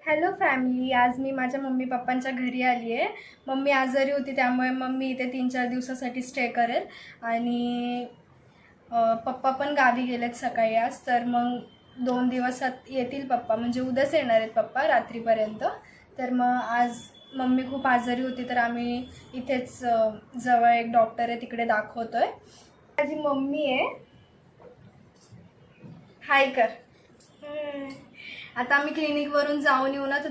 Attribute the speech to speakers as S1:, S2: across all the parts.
S1: Hello family, आज मी माझ्या mummy पप्पांच्या घरी आली आहे. मम्मी आजारी होती त्यामुळे मम्मी इथे 3-4 दिवसासाठी स्टे करेल आणि पप्पा पण गावी गेलेत सकाळी आज. तर मग 2 दिवसात येतील पप्पा, म्हणजे उद्याच येणार आहेत पप्पा रात्रीपर्यंत. तर मग आज मम्मी खूप आजारी होती तर आम्ही इथेच जवळ एक डॉक्टर आहे तिकडे दाखवतो आहे. माझी मम्मी आहे, हाय कर. आता आम्ही क्लिनिकवरून जाऊन येऊ ना, तर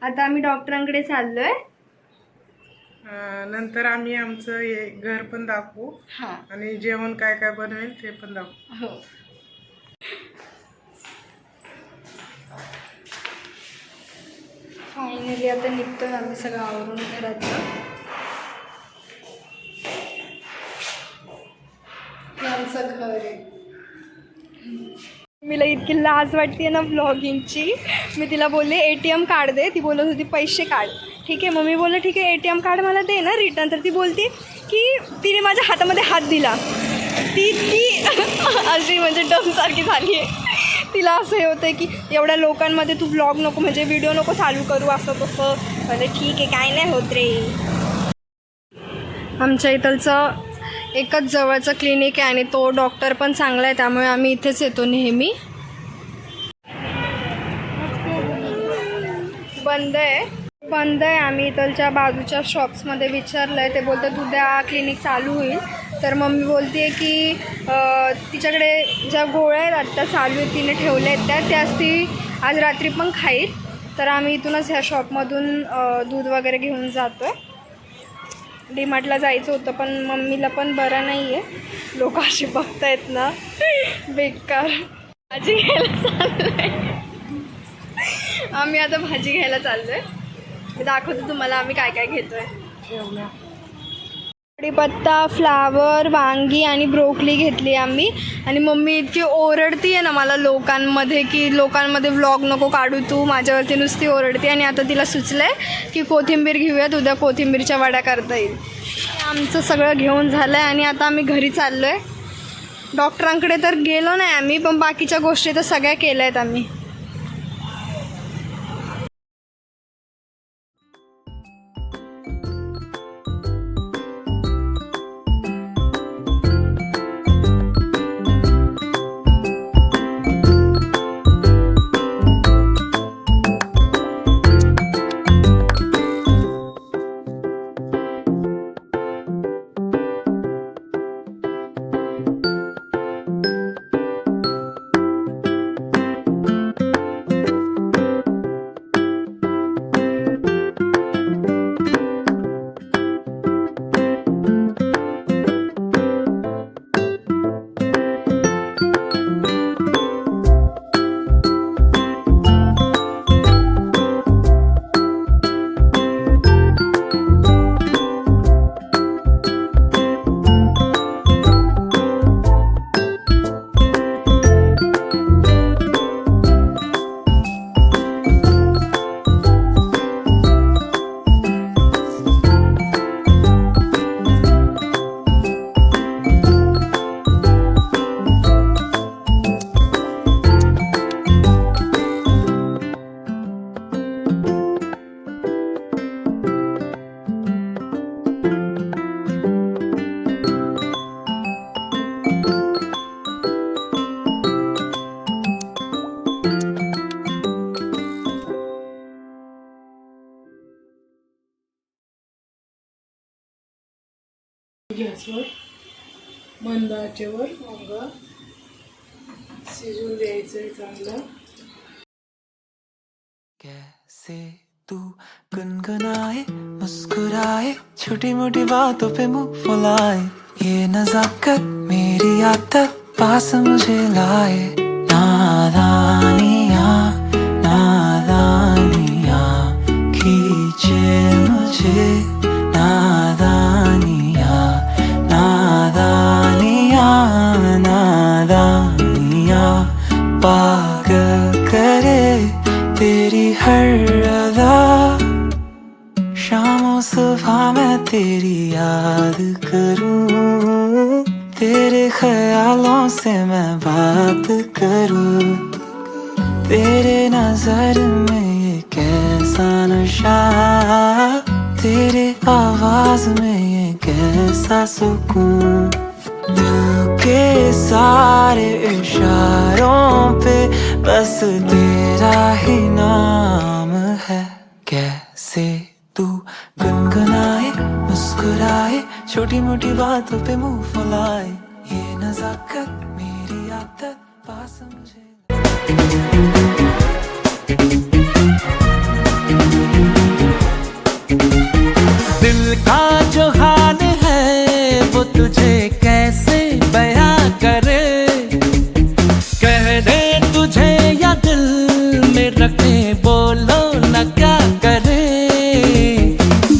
S1: आता आम्ही डॉक्टरांकडे चाललो आहे.
S2: नंतर आम्ही आमचं हे घर पण दाखवू
S1: हां
S2: आणि जेवण काय काय बनवेल ते पण दाखवू.
S1: हो. फायनली आता निघतोय आम्ही सगळं आवरून घरातलं. हे आमचं घर आहे. मला इतकी लाज वाटते ना व्लॉगिंगची. मी तिला बोलले ATM कार्ड दे, ती बोलत होती पैसे काढ. ठीक आहे, मग मी बोलले ठीक आहे ATM कार्ड मला दे ना रिटर्न. तर ती बोलती की तिने माझ्या हातामध्ये हात दिला. ती अशी म्हणजे डमसारखी झाली आहे. तिला असं हे होतं की एवढ्या लोकांमध्ये तू व्लॉग नको, म्हणजे व्हिडिओ नको चालू करू असं तसं. म्हणजे ठीक आहे, काय नाही होत रे. आमच्या इथलचं एकच जवळचं क्लिनिक आहे आणि तो डॉक्टर पण चांगला आहे, त्यामुळे आम्ही इथेच येतो नेहमी. बंद आहे. आम्ही इथलच्या बाजूच्या शॉप्समध्ये विचारलं आहे, ते बोलतात उद्या क्लिनिक चालू होईल. तर मम्मी बोलते की तिच्याकडे ज्या गोळ्या आहेत आत्ता चालू आहेत तिने ठेवल्या आहेत त्याच ती आज रात्री पण खाईल. तर आम्ही इथूनच ह्या शॉपमधून दूध वगैरे घेऊन जातो आहे. डीमार्टला जायचं होतं पण मम्मीला पण बरं नाही आहे. लोक असे बघतायत ना बेकार. भाजी घ्यायला चाललो आहे आम्ही. आता भाजी घ्यायला चाललो आहे. मी दाखवतो तुम्हाला आम्ही काय काय घेतो आहे. कढीपत्ता, फ्लावर, वांगी आणि ब्रोकली घेतली आम्ही. आणि मम्मी इतकी ओरडती आहे ना मला लोकांमध्ये की लोकांमध्ये व्लॉग नको काढू तू, माझ्यावरती नुसती ओरडते. आणि आता तिला सुचलं आहे की कोथिंबीर घेऊयात, उद्या कोथिंबीरच्या वड्या करता येईल. आमचं सगळं घेऊन झालं आहे आणि आता आम्ही घरी चाललो आहे. डॉक्टरांकडे तर गेलो नाही आम्ही, पण बाकीच्या गोष्टी तर सगळ्या केल्या आहेत आम्ही.
S2: गॅसवर मंद आचेवर मग शिजून द्यायचंय चांगलं.
S3: कैसे तू गुनगुनाए मुस्कुराए छोटी मोटी बातों पे मुंह फुलाए, ये नजाकत मेरी आदत पास मुझे लाए. नादानियाँ नादानियाँ खींचे मुझे, नादानियाँ नादानियाँ नादानियाँ पागल करे तेरी हर अदा. शामों सुबह मैं तेरी याद करूं, तेरे ख्यालों से मैं बात करूं. तेरे नजर में ये नशा, तेरे आवाज में ये कैसा सुकून, दिल के सारे इशारों पे बस तेरा ही नाम है। कैसे तू गुनगुनाए, मुस्कुराए, छोटी मोटी बातों पे मुंह फुलाए, ये नजाकत मेरी आदत, पास मुझे दिल का जो हाल है वो तुझे कैसे बयां करे, कह दे तुझे या दिल में रखे, बोलो न क्या करे।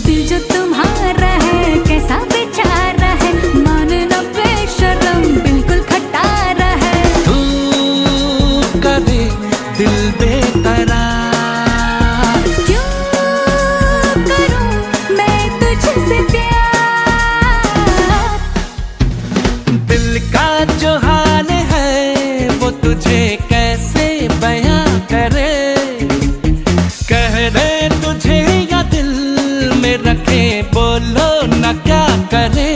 S4: दिल जो तुम्हारा है कैसा बेचारा है, मानना बेशरम बिल्कुल खटारा है।
S3: तू करे दिल बेकरार,
S4: क्यों करूं मैं तुझसे प्यार,
S3: दिल का जो हाल है वो तुझे कैसे बयां करे, कह दे तुझे या दिल में रखे, बोलो न क्या करे।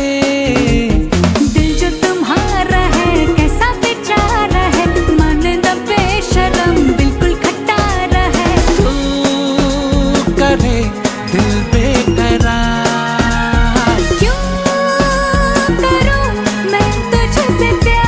S4: दिल जो तुम्हारा है कैसा बेचारा है, मानना बेशरम बिल्कुल खटारा है।
S3: तू करे दिल बेकरार,
S4: क्यों करूं मैं तुझसे प्यार।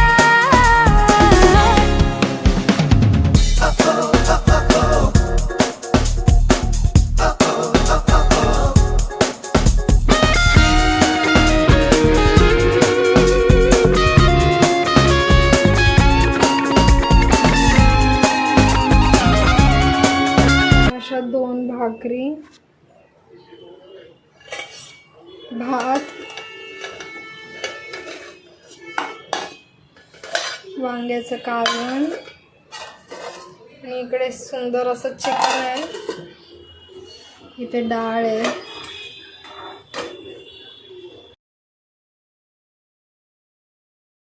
S1: अशा 2 भाकरी, भात, वांग्याचं कालवण आणि इकडे सुंदर असं चिकन आहे, इथे डाळ आहे.